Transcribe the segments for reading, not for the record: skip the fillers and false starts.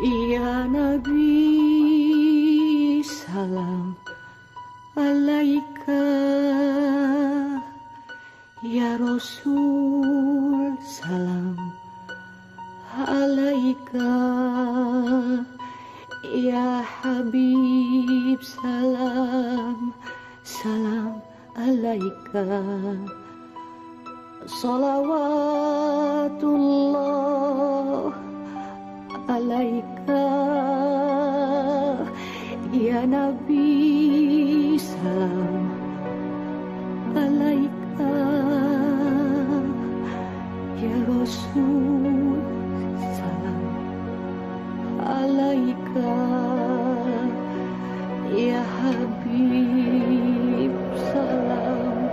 Ya Nabi, salam alaika. Ya Rasul, salam alaika. Ya Habib, salam alaika. Salawatullah alaika. Ya Nabi, salam alaika. Ya Rasul, salam alaika. Ya Habib, salam.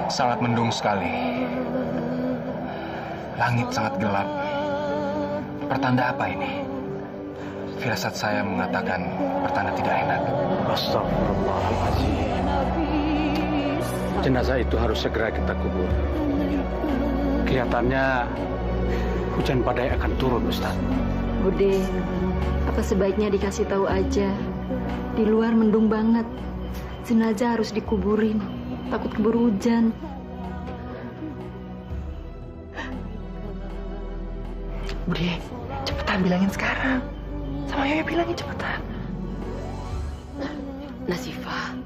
Sangat mendung sekali. Langit sangat gelap. Pertanda apa ini? Firasat saya mengatakan pertanda tidak enak. Astagfirullahaladzim. Jenazah itu harus segera kita kubur. Kelihatannya hujan badai akan turun, Ustaz. Bude, apa sebaiknya dikasih tahu aja? Di luar mendung banget. Jenazah harus dikuburin. Takut keburu hujan. Bude, cepetan bilangin sekarang. Sama Yoyo bilangin cepetan. Nasifah.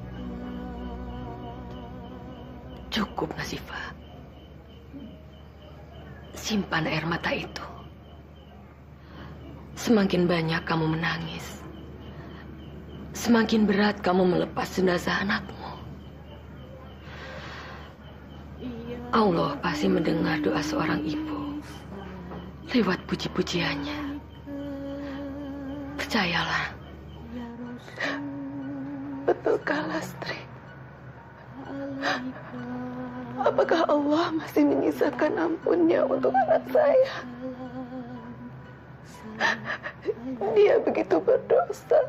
Cukup, Nasifah. Simpan air mata itu. Semakin banyak kamu menangis, semakin berat kamu melepas jenazah anakmu. Allah pasti mendengar doa seorang ibu lewat puji-pujiannya. Percayalah. Betulkah, Lastri? Apakah Allah masih menyisakan ampunnya untuk anak saya? Dia begitu berdosa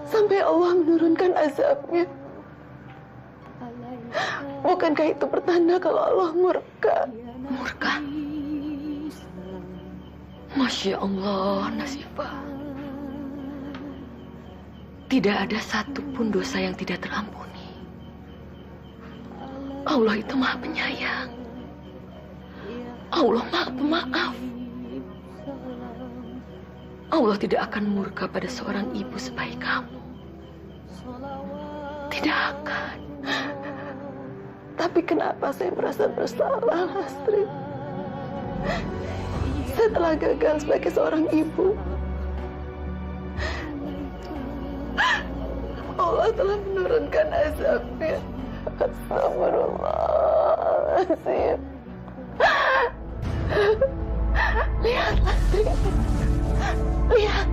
sampai Allah menurunkan azabnya. Bukankah itu pertanda kalau Allah murka? Murka? Masya Allah, Nasifah. Tidak ada satupun dosa yang tidak terampuni. Allah itu Maha Penyayang. Allah Maha Pemaaf. Allah tidak akan murka pada seorang ibu sebaik kamu. Tidak akan. Tapi kenapa saya merasa bersalah, Lastri? Setelah gagal sebagai seorang ibu, Allah telah menurunkan azabnya. Astagfirullahaladzim. Lihat, Lastri. Lihat.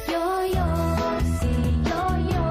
Yoyo, si yoyo,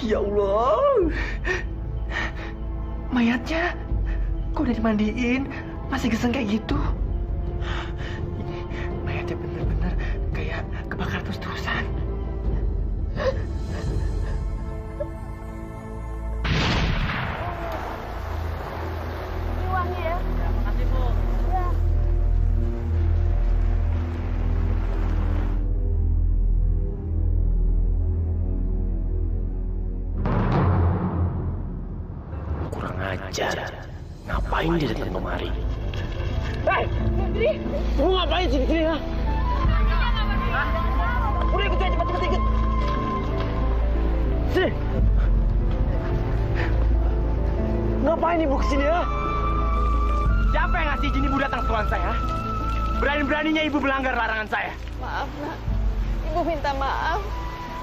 Ya Allah. Mayatnya kok udah dimandiin, masih geseng kayak gitu? Ini mayatnya bener-bener kayak kebakar terus-terusan. Uangnya ya. Makasih, Bu. Ya. Kurang ajar. Ngapain dia datang kemari? Hei, Putri. Kamu ngapain sih di sini, ha? Udah ikut aja, cepat ikut. Sini. Ngapain ibu kesini, ha? Siapa yang ngasih izin ibu datang ke ruangan saya? Berani-beraninya ibu melanggar larangan saya. Maaf, Nak. Ibu minta maaf.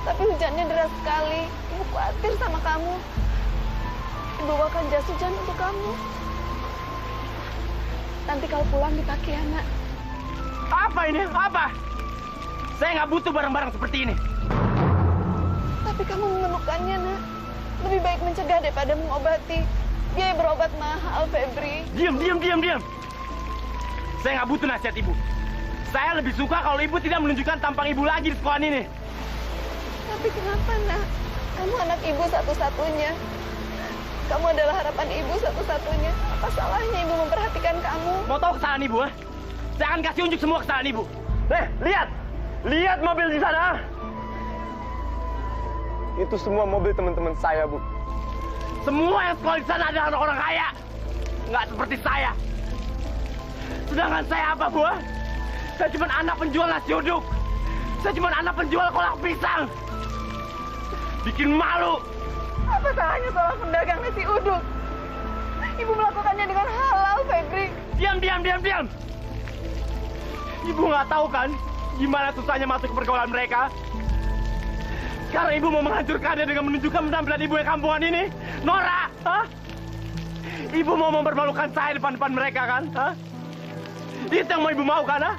Tapi hujannya deras sekali. Ibu khawatir sama kamu. Ibu bawakan jas hujan untuk kamu. Nanti kalau pulang dipakai ya, Nak. Apa ini? Apa? Saya nggak butuh barang-barang seperti ini. Tapi kamu memerlukannya, Nak. Lebih baik mencegah daripada mengobati. Biaya berobat mahal, Febri. Diam. Saya nggak butuh nasihat ibu. Saya lebih suka kalau ibu tidak menunjukkan tampang ibu lagi di sekolah ini. Tapi kenapa, Nak? Kamu anak ibu satu-satunya. Kamu adalah harapan ibu satu-satunya. Apa salahnya ibu memperhatikan kamu? Mau tahu kesalahan ibu? Saya akan kasih unjuk semua kesalahan ibu. Lihat! Lihat mobil di sana! Itu semua mobil teman-teman saya, Bu. Semua yang sekolah di sana adalah orang-orang kaya. Nggak seperti saya. Sedangkan saya apa, Bu? Saya cuma anak penjual nasi uduk. Saya cuma anak penjual kolak pisang. Bikin malu. Apa salahnya seorang pedagang nasi uduk? Ibu melakukannya dengan halal, Febri. Diam! Ibu nggak tahu kan gimana susahnya masuk ke pergaulan mereka? Sekarang ibu mau menghancurkannya dengan menunjukkan penampilan ibu yang kampungan ini? Nora! Hah? Ibu mau mempermalukan saya depan-depan mereka kan? Hah? Itu yang mau ibu mau kan? Hah?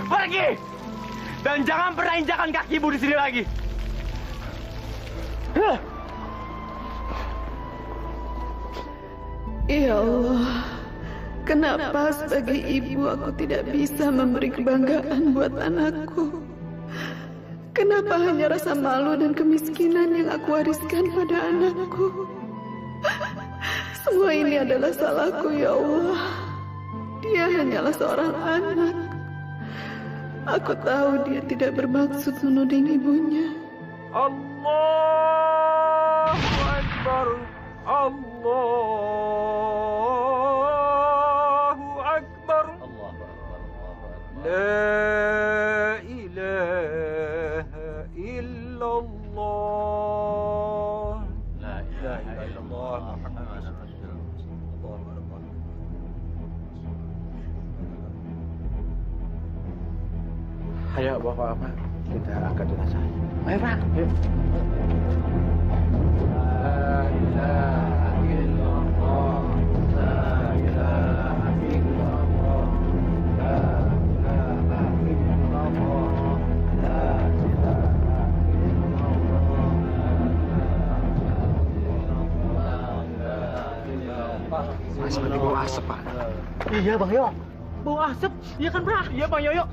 Pergi! Dan jangan pernah injakan kaki ibu di sini lagi. Ya Allah, kenapa sebagai ibu aku tidak bisa memberi kebanggaan buat anakku? Kenapa hanya rasa malu dan kemiskinan yang aku wariskan pada anakku? Semua ini adalah salahku, ya Allah. Dia hanyalah seorang anak. Aku tahu dia tidak bermaksud menuding ibunya. Allahu Akbar. Allahu Akbar. La ilaha illallah. La ilaha illallah. Ayo, Bapak Ahmad. Kita angkat jenazah. Ayo, Pak. Yuk. La ilaha illallah. La ilaha illallah. La ilaha illallah. La ilaha illallah. Mas, lagi bau asap, Pak. Iya, Bang Yo. Bau asap? Iya kan, Bro? Iya, Bang Yoyo.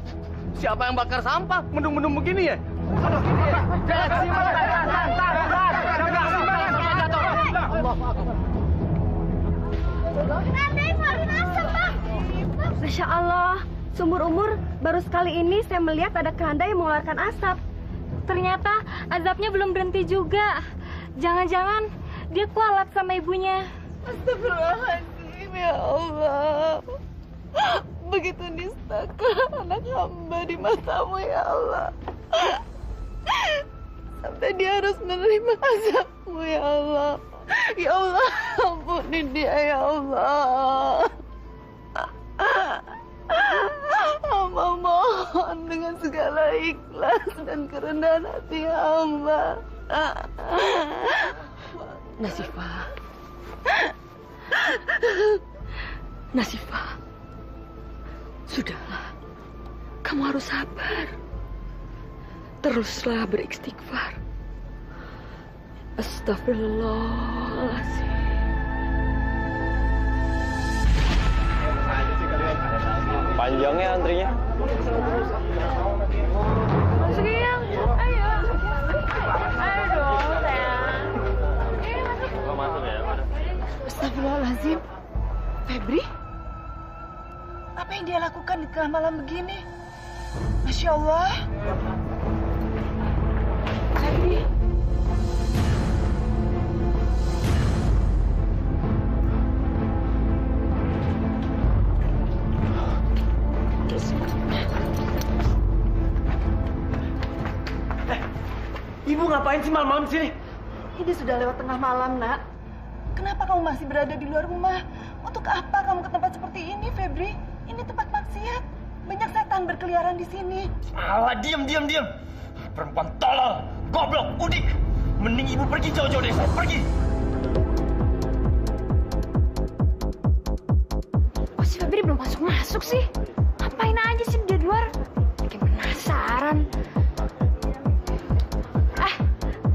Siapa yang bakar sampah? Mendung-mendung begini ya? Masya Allah, seumur umur baru sekali ini saya melihat ada keranda yang mengeluarkan asap. Ternyata azabnya belum berhenti juga. Jangan-jangan dia kualat sama ibunya. Astagfirullahaladzim, ya Allah. Begitu nistakah anak hamba di matamu, ya Allah. Sampai dia harus menerima azabmu, ya Allah. Ya Allah, ampuni dia, ya Allah. Hamba mohon dengan segala ikhlas dan kerendahan hati hamba. Nasifah. Sudahlah. Kamu harus sabar. Teruslah beristighfar. Astagfirullahaladzim. Panjangnya antrinya. Masukin yang, ayo. Ayo dong, sayang. Masuk ya. Astagfirullahaladzim. Febri? Apa yang dia lakukan di tengah malam begini? Masya Allah. Febri. Ibu ngapain sih malam-malam di sini? Ini sudah lewat tengah malam, Nak. Kenapa kamu masih berada di luar rumah? Untuk apa kamu ke tempat seperti ini, Febri? Ini tempat maksiat. Banyak setan berkeliaran di sini. Alah, diam. Perempuan tolol, goblok, udik. Mending ibu pergi jauh-jauh dari saya, pergi. Kok si Febri belum masuk sih? Ngapain aja sih di luar? Bikin penasaran.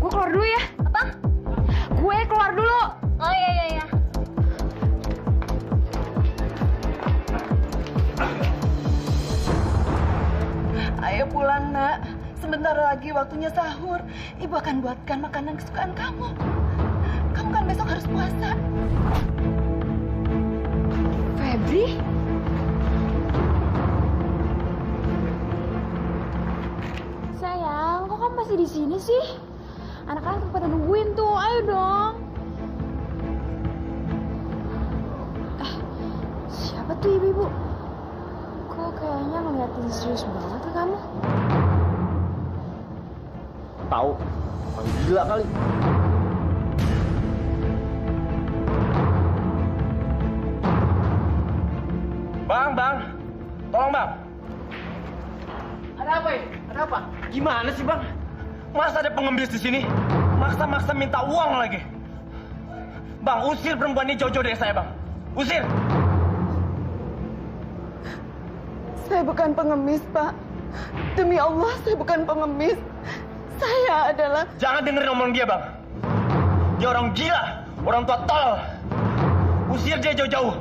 Gue keluar dulu ya. Apa? Gue keluar dulu. Oh iya. Ayo pulang, Nak. Sebentar lagi waktunya sahur. Ibu akan buatkan makanan kesukaan kamu. Kamu kan besok harus puasa. Febri? Sayang, kok kamu masih di sini sih? Anak-anak pada nungguin tuh, ayo dong. Siapa tuh ibu-ibu? Kok kayaknya ngeliatin serius banget ke kamu? Tahu, orang gila kali. Bang, tolong bang. Ada apa ya? Ada apa? Gimana sih bang? Masa ada pengemis di sini? Maksa-maksa minta uang lagi. Bang, usir perempuan ini jauh-jauh dari saya bang. Usir. Saya bukan pengemis, Pak. Demi Allah, saya bukan pengemis. Saya adalah... Jangan dengerin omongan dia bang. Dia orang gila, orang tua tolol. Usir dia jauh-jauh.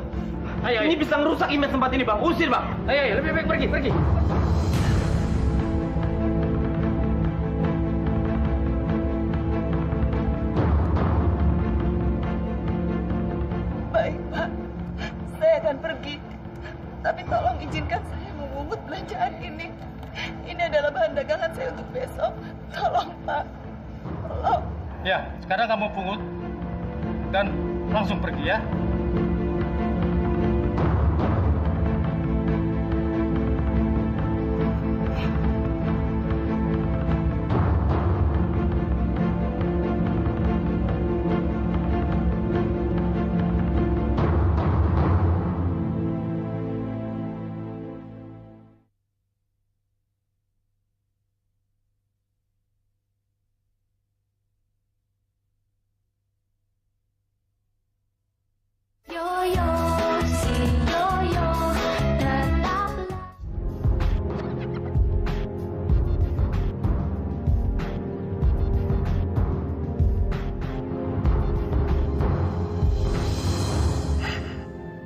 Ayo, ini bisa ngerusak image tempat ini bang. Usir bang. Ayo, lebih baik pergi. Baik, Pak. Saya akan pergi. Tapi tolong izinkan saya memungut belanjaan ini. Ini adalah bahan dagangan saya untuk besok. Tolong, Pak. Tolong. Ya, sekarang kamu pungut dan langsung pergi ya.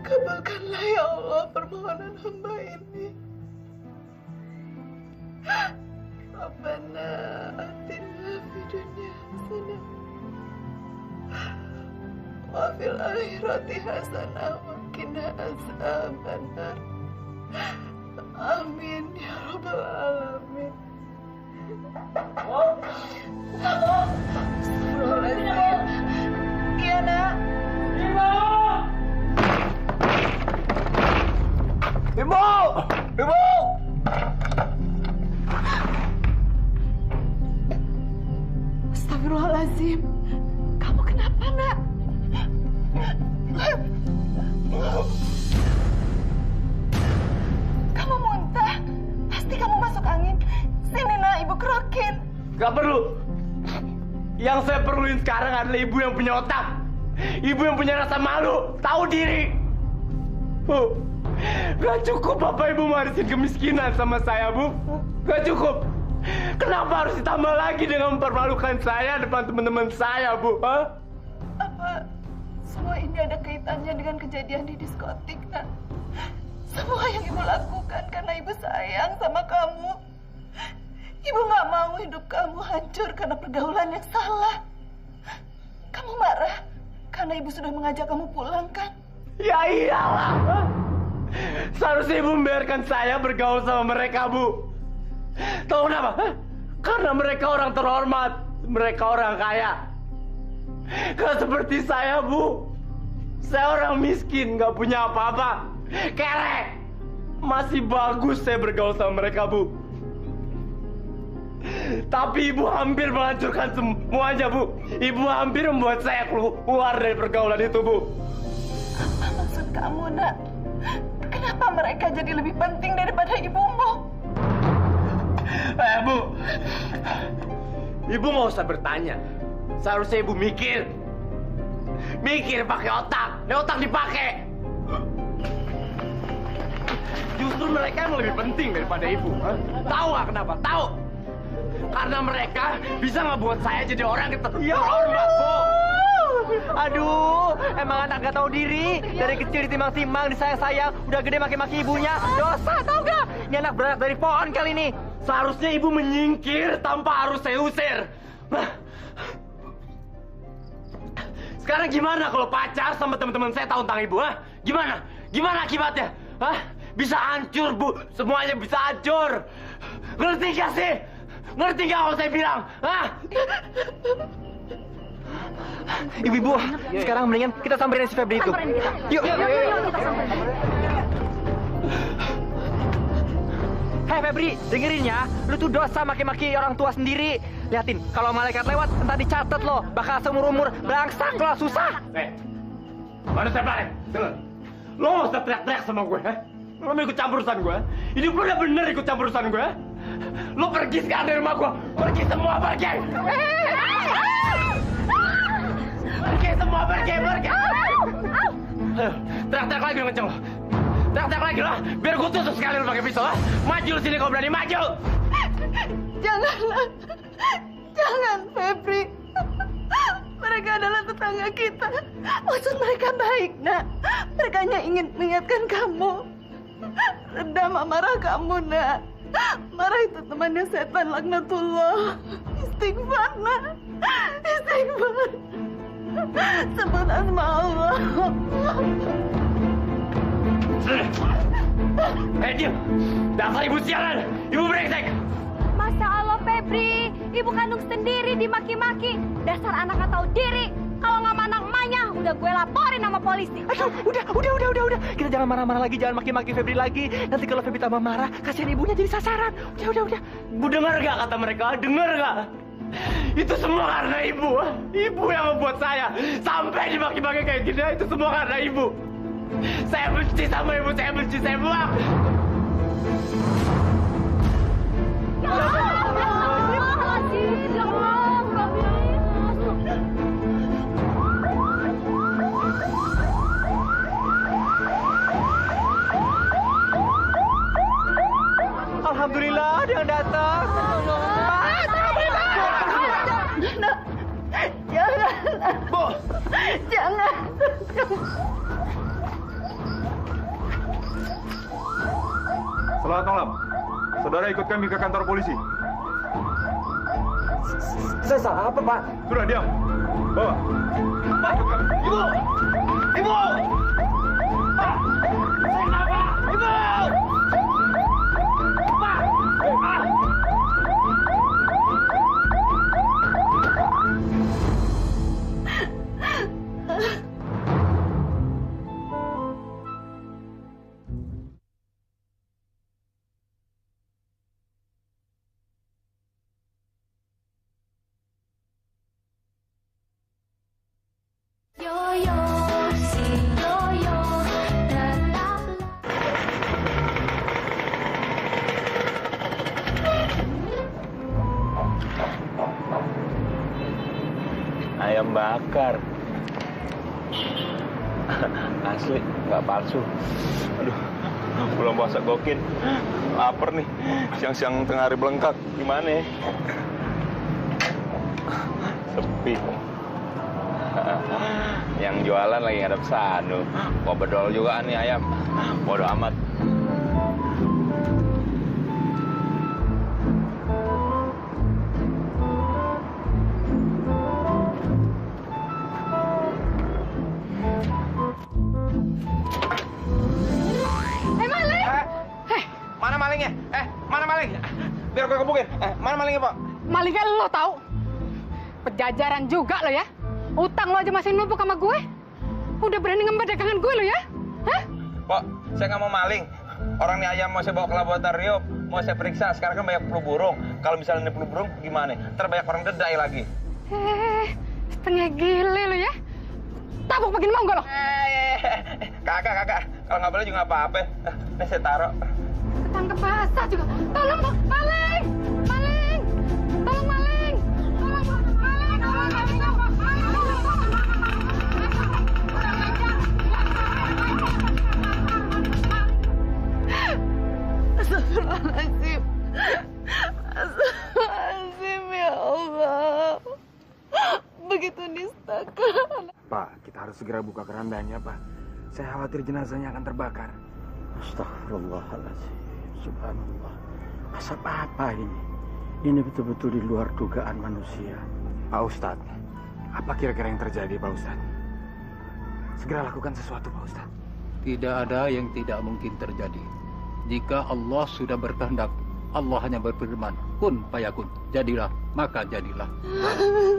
Kabulkanlah ya Allah permohonan hamba ini. Rabbana atina fid dunya hasanah wa fil akhirati hasanah wa qina azabannar. Amin ya rabbal alamin. Astagfirullahaladzim. Iya, Nak. Ibu! Astagfirullahaladzim. Kamu kenapa, Nak? Kamu muntah. Pasti kamu masuk angin. Sini, Nak, Ibu kerokin. Gak perlu. Yang saya perluin sekarang adalah ibu yang punya otak. Ibu yang punya rasa malu, tahu diri. Bu, gak cukup Bapak Ibu warisin kemiskinan sama saya, Bu. Gak cukup. Kenapa harus ditambah lagi dengan mempermalukan saya depan teman-teman saya, Bu? Hah? Apa semua ini ada kaitannya dengan kejadian di diskotik, Nak? Semua yang Ibu lakukan karena Ibu sayang sama kamu. Ibu nggak mau hidup kamu hancur karena pergaulan yang salah. Kamu marah karena Ibu sudah mengajak kamu pulang, kan? Ya iyalah. Seharusnya Ibu membiarkan saya bergaul sama mereka, Bu. Tahu kenapa? Karena mereka orang terhormat. Mereka orang kaya. Gak seperti saya, Bu. Saya orang miskin, gak punya apa-apa. Kere. Masih bagus saya bergaul sama mereka, Bu. Tapi Ibu hampir menghancurkan semuanya, Bu. Ibu hampir membuat saya keluar dari pergaulan itu, Bu. Apa maksud kamu, Nak? Kenapa mereka jadi lebih penting daripada ibumu? Bu. Ibu nggak usah bertanya. Seharusnya Ibu mikir. Mikir pakai otak. Otak dipakai. Justru mereka yang lebih penting daripada Ibu. Tahu nggak kenapa? Tahu? Karena mereka bisa ngebuat saya jadi orang yang terhormat, Bu. Aduh, emang anak gak tahu diri. Dari kecil ditimang-timang, disayang-sayang, udah gede maki-maki ibunya. Dosa, tau gak? Ini anak beranak dari pohon kali ini. Seharusnya Ibu menyingkir tanpa harus saya usir. Sekarang gimana kalau pacar sama teman-teman saya tahu tentang Ibu, ha? Gimana? Gimana akibatnya? Hah? Bisa hancur, Bu. Semuanya bisa hancur. Ngerti gak sih? Ngerti gak kalau saya bilang? Hah? Ibu-ibu, sekarang mendingan kita samperin si Febri itu. Yuk, kita samperin. Hei Febri, dengerin ya. Lu tuh dosa maki-maki orang tua sendiri. Liatin, kalau malaikat lewat, entar dicatat lo. Bakal seumur-umur belangsak lo, susah. Mana saya balik? Dengar. Lo nggak usah teriak-teriak sama gue, ha? Lo mau ikut campur urusan gue? Hidup lo udah bener ikut campur urusan gue, ha? Lo pergi sekarang dari rumah gue. Pergi semua, pergi. Pergi semua, pergi. Teriak-teriak lagi lo kenceng lo. Teriak-teriak lagi lo. Biar gue tusuk sekali lo pakai pisau, ha? Maju sini kau berani, maju. Janganlah. Jangan, Febri. Mereka adalah tetangga kita. Maksud mereka baik, Nak. Mereka hanya ingin mengingatkan kamu. Redam amarah kamu, Nak. Marah itu temannya setan, laknatullah. Istighfar, Nak. Istighfar. Sebut asma Allah. Diam. Dasar ibu sialan. Ibu brengsek. Masya Allah, Febri. Ibu kandung sendiri dimaki-maki. Dasar anak gak tahu diri. Kalau nggak mana emaknya, udah gue laporin sama polisi. Aduh, udah. Kita jangan marah-marah lagi, jangan maki-maki Febri lagi. Nanti kalau Febri tambah marah, kasihan ibunya jadi sasaran. Udah. Bu dengar gak kata mereka? Dengar gak? Itu semua karena ibu. Ibu yang membuat saya sampai dimaki-maki kayak gini. Itu semua karena ibu. Saya benci sama ibu, saya benci, saya buang. Alhamdulillah ada yang datang. Jangan. Bu. Jangan. Selamat malam. Saudara ikut kami ke kantor polisi. Saya salah apa, Pak? Sudah diam. Bawa. Pak, ibu. Ibu. Pak. Saya kenapa? Ibu. Pak. Ayam bakar. Asli, nggak palsu. Aduh. Belum puasa gokin. Lapar nih. Siang-siang tengah hari belengkak. Gimana ya? Sepi. Yang jualan lagi ngadep sanu. Wah, bedol juga nih ayam. Bodo amat. Mana malingnya? Mana maling? Biar gue kebukin. Mana malingnya, Pak? Malingnya lo tahu? Pejajaran juga lo ya. Utang lo aja masih numpuk sama gue. Udah berani ngembat dagangan gue lo ya? Hah? Pak, saya nggak mau maling. Orang nih ayam mau saya bawa ke laboratorium, mau saya periksa. Sekarang kan banyak flu burung. Kalau misalnya ini flu burung, gimana? Ntar banyak orang dedai lagi. Setengah gile lo ya. Tabuk begini mau nggak lo? Kakak. Kalau nggak boleh juga nggak apa-apa. Nih saya taruh. Ketangkep basah juga. Tolong, maling! Maling! Tolong, maling! Tolong, maling! Astagfirullahaladzim. Astagfirullahaladzim, ya Allah. Begitu nistakan. Pak, kita harus segera buka kerandanya, Pak. Saya khawatir jenazahnya akan terbakar. Astagfirullahaladzim. Subhanallah. Asap apa ini? Ini betul-betul di luar dugaan manusia. Pak Ustadz, apa kira-kira yang terjadi, Pak Ustadz? Segera lakukan sesuatu, Pak Ustadz. Tidak ada yang tidak mungkin terjadi. Jika Allah sudah berkehendak, Allah hanya berfirman, kun fayakun, jadilah, maka jadilah.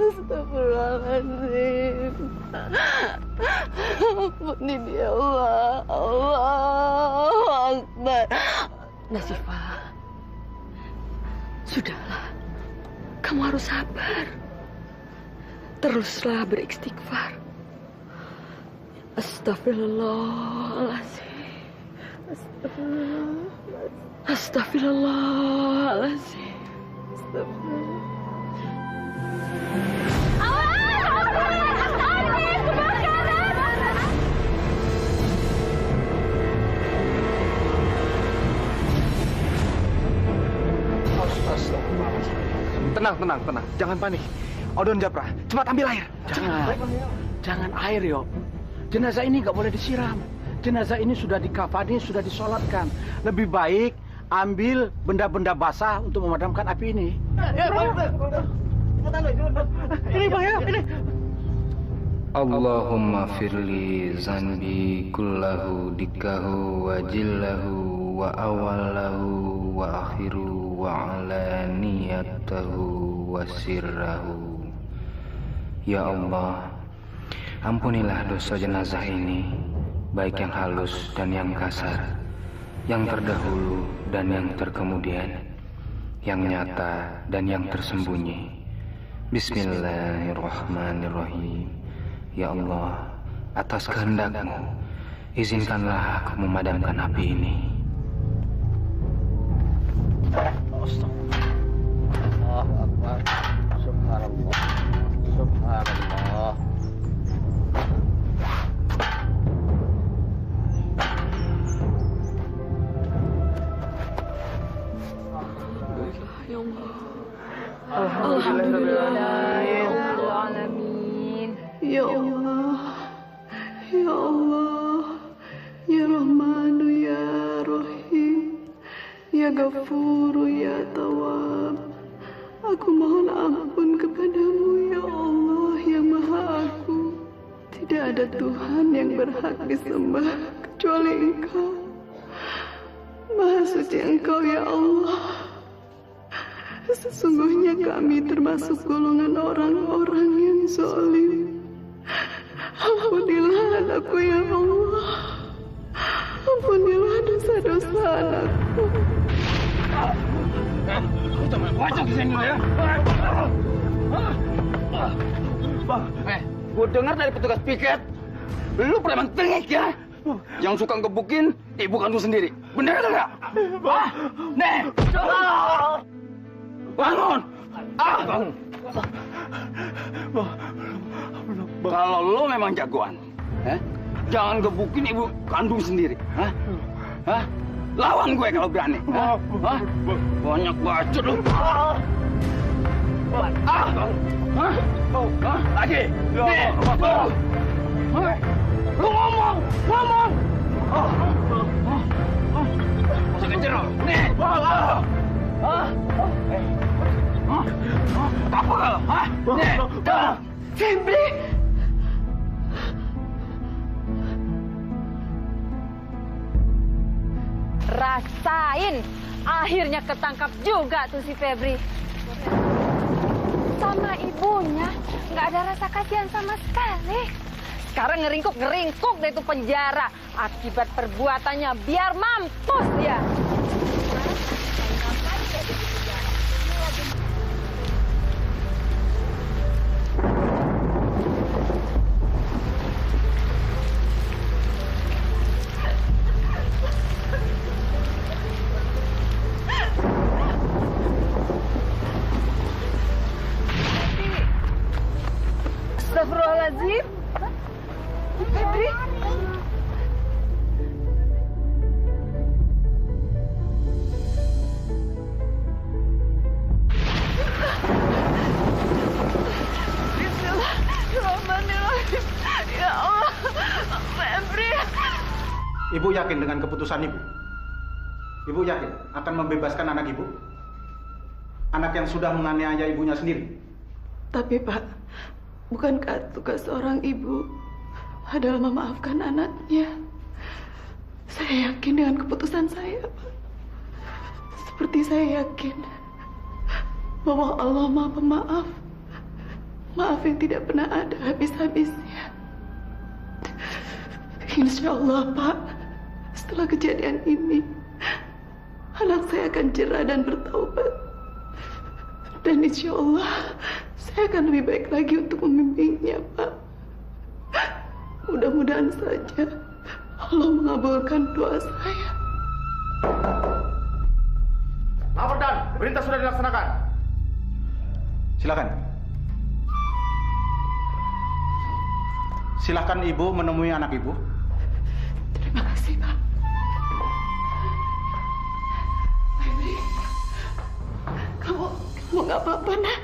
Astagfirullahaladzim. Ampuni dia, Allah. Allahu Akbar. Nasifah, sudahlah. Kamu harus sabar. Teruslah beristighfar. Astagfirullahaladzim. Astagfirullahaladzim. Astagfirullah. Tenang. Jangan panik. Odon Japra, cepat ambil air. Jangan air, yo. Jenazah ini nggak boleh disiram. Jenazah ini sudah dikafani, sudah disolatkan. Lebih baik ambil benda-benda basah untuk memadamkan api ini. Ini Bang ya, ini. Allahumma firli zanbi kullahu dikkahu wa jillahu wa awalahu wa akhiru wa alaniyatahu wa sirrahu. Ya Allah, ampunilah dosa jenazah ini, baik yang halus dan yang kasar, yang terdahulu dan yang terkemudian, yang nyata dan yang tersembunyi. Bismillahirrahmanirrahim. Ya Allah, atas kehendak-Mu, izinkanlah aku memadamkan api ini. Allahu Akbar. Subhanallah. Subhanallah. Ya Allah. Alhamdulillahirrahmanirrahim. Ya Allah, Ya Allah, Ya Rahmanu, Ya Rahim, Ya Ghafuru, Ya Tawwab. Aku mohon ampun kepadamu, Ya Allah, yang Maha Agung. Tidak ada Tuhan yang berhak disembah kecuali Engkau. Maha suci Engkau, Ya Allah. Sesungguhnya kami termasuk golongan orang-orang yang zalim. Ampunilah anakku, ya Allah. Ampunilah dosa-dosa anakku. Lu jangan wajah di sini ya. Gue dengar dari petugas piket, lu preman tengik ya. Yang suka ngebukin ibu kandung sendiri. Bener enggak? Nih. Bangun! Bangun! Kalau lo memang jagoan, jangan gebukin ibu kandung sendiri. Lawan gue kalau berani. Hah? Banyak bacot lu. Lagi. Nih. Lu ngomong. Masih kejar lu. Nih. Apa kalau? Nih. Febri. Rasain, akhirnya ketangkap juga tuh si Febri. Sama ibunya, nggak ada rasa kasihan sama sekali. Sekarang ngeringkuk deh itu penjara. Akibat perbuatannya, biar mampus dia. Astagfirullahaladzim. Febri. Bismillahirrahmanirrahim. Ya Allah. Febri. Ibu yakin dengan keputusan ibu? Ibu yakin akan membebaskan anak ibu? Anak yang sudah menganiaya ibunya sendiri? Tapi Pak, bukankah tugas seorang ibu adalah memaafkan anaknya? Saya yakin dengan keputusan saya, Pak. Seperti saya yakin bahwa Allah Maha Pemaaf. Maaf yang tidak pernah ada habis-habisnya. Insya Allah, Pak, setelah kejadian ini, anak saya akan jerah dan bertaubat. Dan insya Allah, saya akan lebih baik lagi untuk membimbingnya, Pak. Mudah-mudahan saja Allah mengabulkan doa saya. Lapor dan perintah sudah dilaksanakan. Silakan. Silakan ibu menemui anak ibu. Terima kasih, Pak. Febri, kamu nggak apa-apa, nak?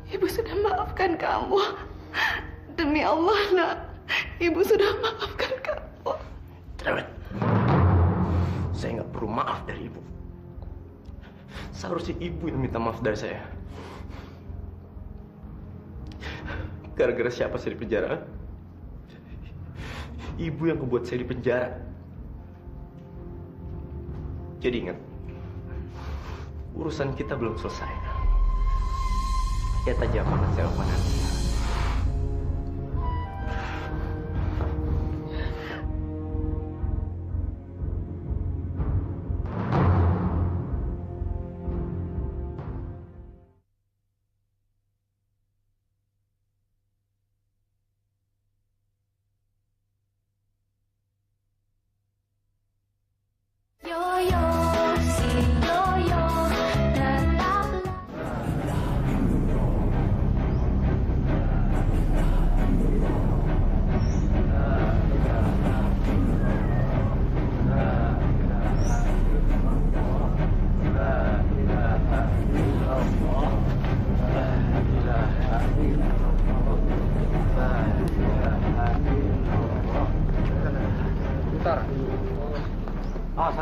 Ibu sudah maafkan kamu. Demi Allah, nak. Ibu sudah maafkan kamu. Cerewet. Saya nggak perlu maaf dari ibu. Seharusnya ibu yang minta maaf dari saya. Gara-gara siapa saya di penjara? Ibu yang membuat saya di penjara. Jadi ingat, urusan kita belum selesai. Lihat aja apa yang saya lakukan nanti.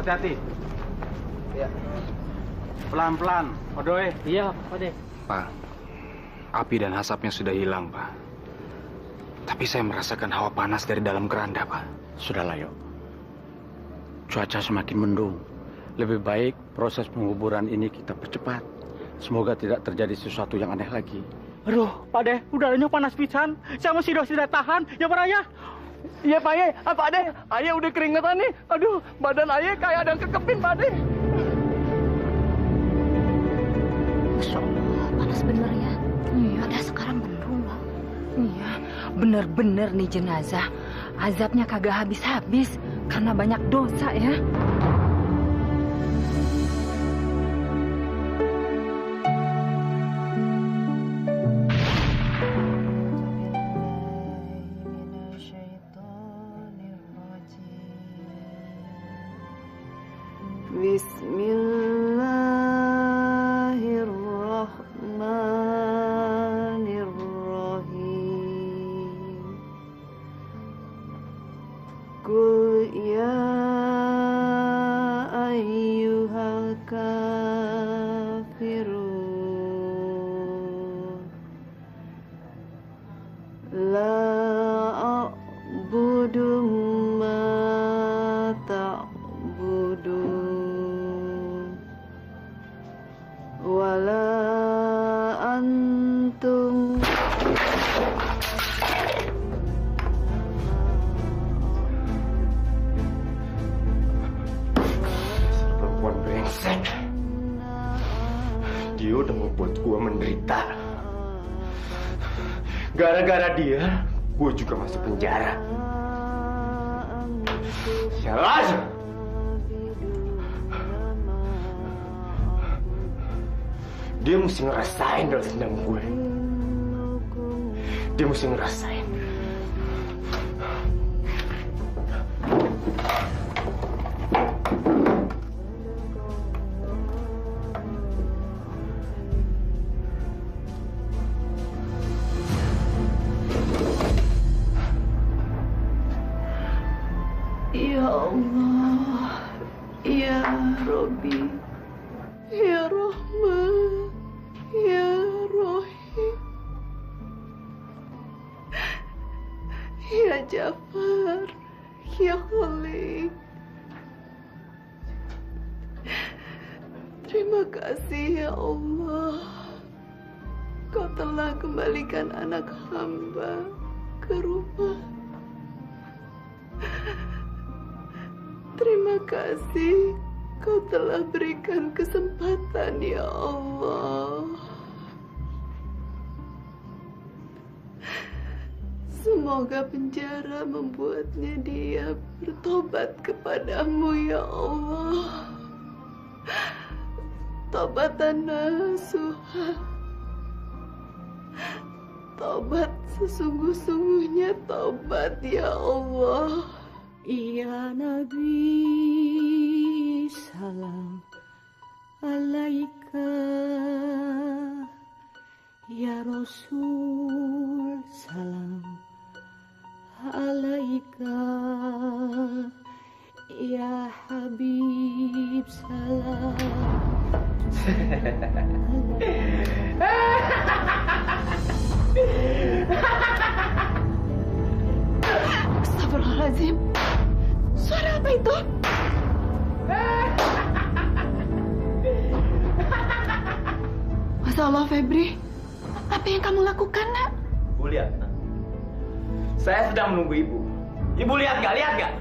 Hati-hati. Ya. Pelan-pelan, Odoy. Iya, Ode. Pak, api dan asapnya sudah hilang, Pak. Tapi saya merasakan hawa panas dari dalam keranda, Pak. Sudahlah, yuk. Cuaca semakin mendung. Lebih baik proses penguburan ini kita percepat. Semoga tidak terjadi sesuatu yang aneh lagi. Aduh, Pak De, udaranya panas pisan. Saya masih tidak tahan. Ya, Pak Raya. Iya, Pak Ye. Pak De, Ayah udah keringetan nih. Aduh, badan Ayah kayak ada yang kekepin, Pak De. Masya Allah, panas bener ya. Iya. Padahal sekarang mendung loh. Iya, bener-bener nih jenazah. Azabnya kagak habis-habis karena banyak dosa ya. gue menderita. Gara-gara dia, gue juga masuk penjara. Salah aja. Dia mesti ngerasain balas dendam gue. Dia mesti ngerasain. Ya Allah, Ya Robbi, Ya Rahman, Ya Rahim, Ya Jafar, Ya Khalik. Terima kasih ya Allah, Kau telah kembalikan anak hamba ke rumah. Terima kasih Kau telah berikan kesempatan ya Allah. Semoga penjara membuatnya dia bertobat kepadamu ya Allah. Tobatan nasuha, tobat sesungguh-sungguhnya tobat ya Allah. Ya Nabi, salam alaika. Ya Rasul, salam alaika. Ya Habib, salam. Astagfirullahaladzim. Suara apa itu? Masya Allah, Febri. Apa yang kamu lakukan, nak? Ibu lihat, nak. Saya sedang menunggu ibu. Ibu lihat gak?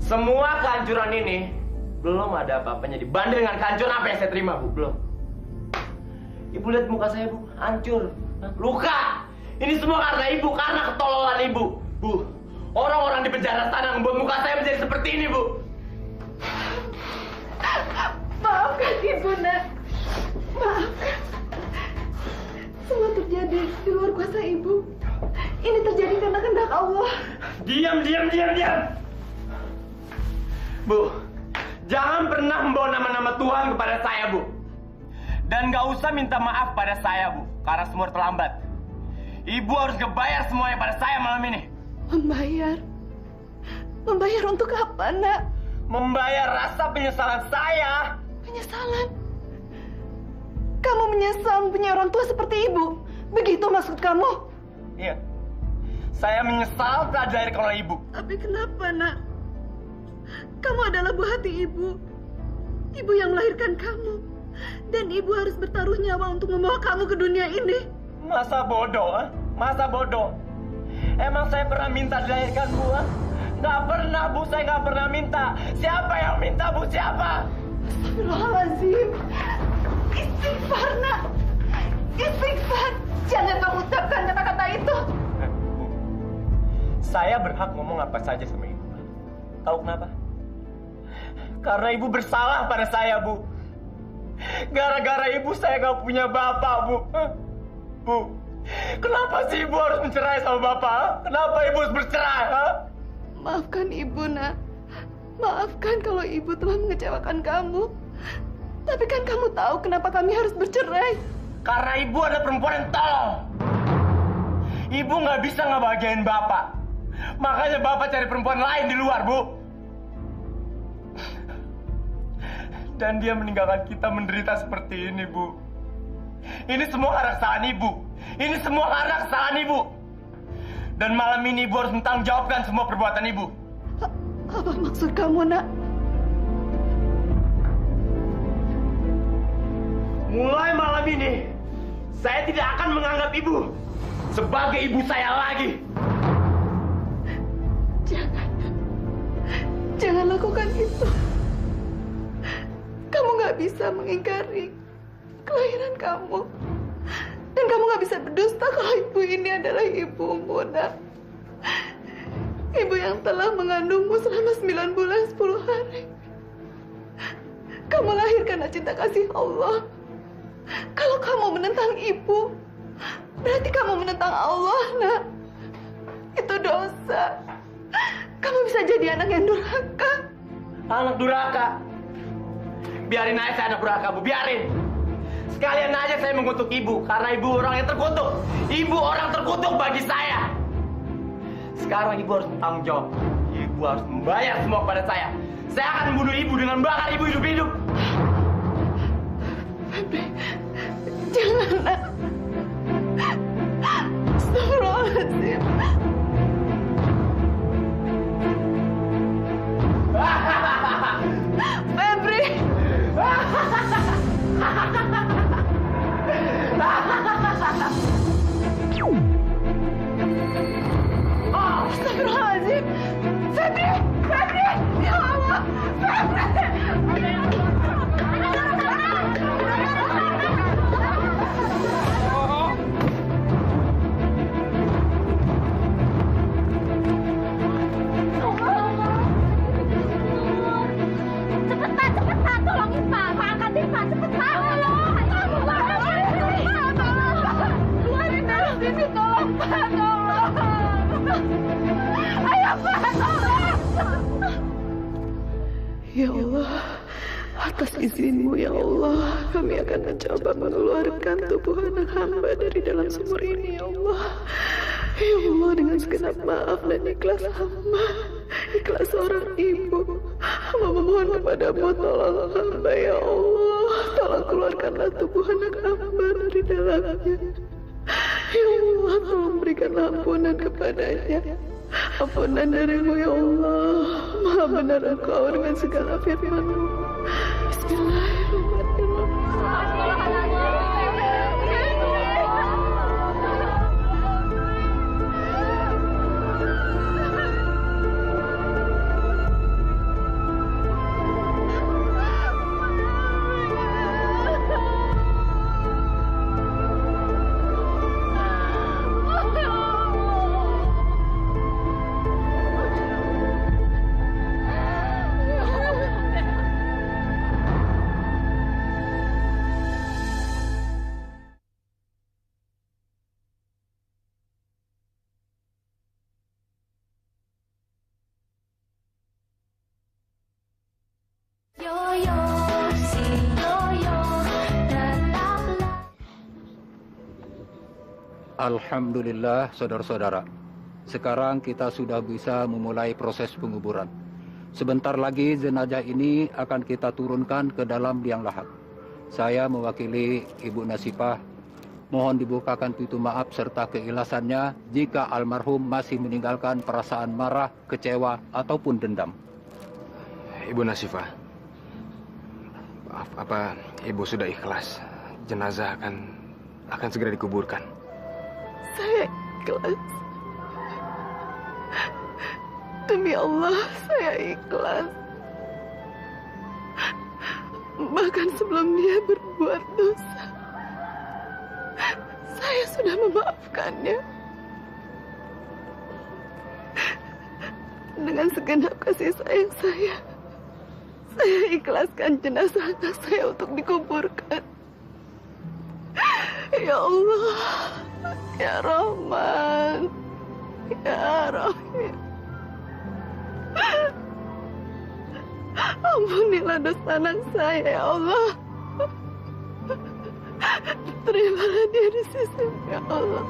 Semua kehancuran ini belum ada apa-apanya dibanding dengan kehancuran apa yang saya terima, Bu. Belum. Ibu lihat muka saya, Bu. Hancur. Luka. Ini semua karena ibu, karena ketololan ibu. Bu, orang-orang di penjara sana membuat muka saya menjadi seperti ini, Bu. Maafkan ibu, nak. Maafkan. Semua terjadi di luar kuasa ibu. Ini terjadi karena kehendak Allah. Diam. Bu, jangan pernah membawa nama-nama Tuhan kepada saya, Bu. Dan nggak usah minta maaf pada saya, Bu, karena semua terlambat. Ibu harus ngebayar semuanya pada saya malam ini. Membayar? Membayar untuk apa, nak? Membayar rasa penyesalan saya. Penyesalan? Kamu menyesal punya orang tua seperti ibu? Begitu maksud kamu? Iya. Saya menyesal telah dilahirkan oleh ibu. Tapi kenapa, nak? Kamu adalah buah hati ibu. Ibu yang melahirkan kamu. Dan ibu harus bertaruh nyawa untuk membawa kamu ke dunia ini. Masa bodoh, Masa bodoh? Emang saya pernah minta dilahirkan, Bu? Nggak pernah, Bu. Saya nggak pernah minta. Siapa yang minta, Bu? Siapa? Astagfirullahaladzim. Istighfar, nak. Istighfar. Jangan kamu ucapkan kata-kata itu. Bu, saya berhak ngomong apa saja sama ibu. Tahu kenapa? Karena ibu bersalah pada saya, Bu. Gara-gara ibu saya nggak punya bapak, Bu. Bu, kenapa sih ibu harus mencerai sama bapak? Kenapa ibu harus bercerai? Maafkan ibu, nak. Maafkan kalau ibu telah mengecewakan kamu. Tapi kan kamu tahu kenapa kami harus bercerai. Karena ibu adalah perempuan yang tolol. Ibu nggak bisa ngebahagiain bapak. Makanya bapak cari perempuan lain di luar, Bu. Dan dia meninggalkan kita menderita seperti ini, Bu. Ini semua karena kesalahan ibu. Ini semua karena kesalahan ibu. Dan malam ini ibu harus mentanggungjawabkan semua perbuatan ibu. Apa maksud kamu, nak? Mulai malam ini, saya tidak akan menganggap ibu sebagai ibu saya lagi. Jangan lakukan itu. Kamu nggak bisa mengingkari kelahiran kamu. Dan kamu gak bisa berdusta kalau ibu ini adalah ibumu, nak. Ibu yang telah mengandungmu selama 9 bulan 10 hari. Kamu lahir karena cinta kasih Allah. Kalau kamu menentang ibu, berarti kamu menentang Allah, nak. Itu dosa. Kamu bisa jadi anak yang durhaka. Anak durhaka? Biarin aja saya anak durhaka, Bu. Biarin. Sekalian aja saya mengutuk ibu, karena ibu orang yang terkutuk. Ibu orang terkutuk bagi saya. Sekarang ibu harus bertanggung jawab. Ibu harus membayar semua kepada saya. Saya akan membunuh ibu dengan bakar ibu hidup-hidup. Febri, jangan, nak. Astagfirullahaladzim. Febri. Astagfirullahaladzim. Febri, Febri, ya Allah, Febri. Cepetan, tolongin Pak. Pak, angkatin Pak, cepetan. Keluarin dari sini, tolong Pak, tolong. Ayo Pak, tolong. Ya Allah, atas izin-Mu ya Allah, kami akan mencoba mengeluarkan tubuh anak hamba dari dalam sumur ini ya Allah. Ya Allah, dengan segenap maaf dan ikhlas hamba, ikhlas seorang ibu, hamba memohon kepadamu, tolong hamba ya Allah, tolong keluarkanlah tubuh anak hamba dari dalamnya. Ya Allah, tolong berikan ampunan kepadanya. Ampunan dari-Mu ya Allah. Maha benar Engkau dengan segala firman-Mu. Bismillahirrahmanirrahim. Alhamdulillah, saudara-saudara. Sekarang kita sudah bisa memulai proses penguburan. Sebentar lagi jenazah ini akan kita turunkan ke dalam liang lahat. Saya mewakili Ibu Nasifah, mohon dibukakan pintu maaf serta keikhlasannya jika almarhum masih meninggalkan perasaan marah, kecewa, ataupun dendam. Ibu Nasifah, apa Ibu sudah ikhlas? Jenazah akan segera dikuburkan. Saya ikhlas. Demi Allah, saya ikhlas. Bahkan sebelum dia berbuat dosa, saya sudah memaafkannya. Dengan segenap kasih sayang saya ikhlaskan jenazah anak saya untuk dikuburkan. Ya Allah, Ya Rahman, Ya Rahim, ampunilah dosa anak saya, ya Allah. Terimalah dia di sisi-Mu, ya Allah.